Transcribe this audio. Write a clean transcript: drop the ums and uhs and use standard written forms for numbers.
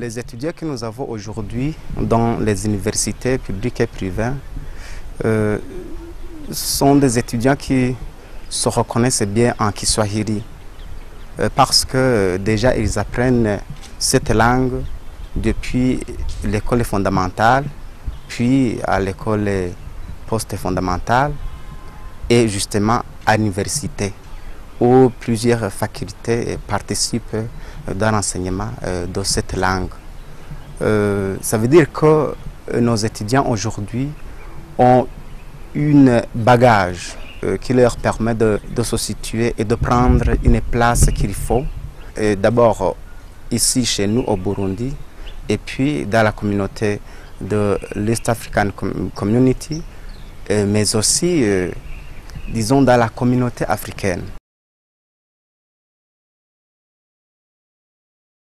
Les étudiants que nous avons aujourd'hui dans les universités publiques et privées sont des étudiants qui se reconnaissent bien en Kiswahili parce que déjà ils apprennent cette langue depuis l'école fondamentale, puis à l'école post-fondamentale et justement à l'université où plusieurs facultés participent dans l'enseignement de cette langue. Ça veut dire que nos étudiants aujourd'hui ont un bagage qui leur permet de se situer et de prendre une place qu'il faut. D'abord ici chez nous au Burundi et puis dans la communauté de l'East African Community, mais aussi disons dans la communauté africaine.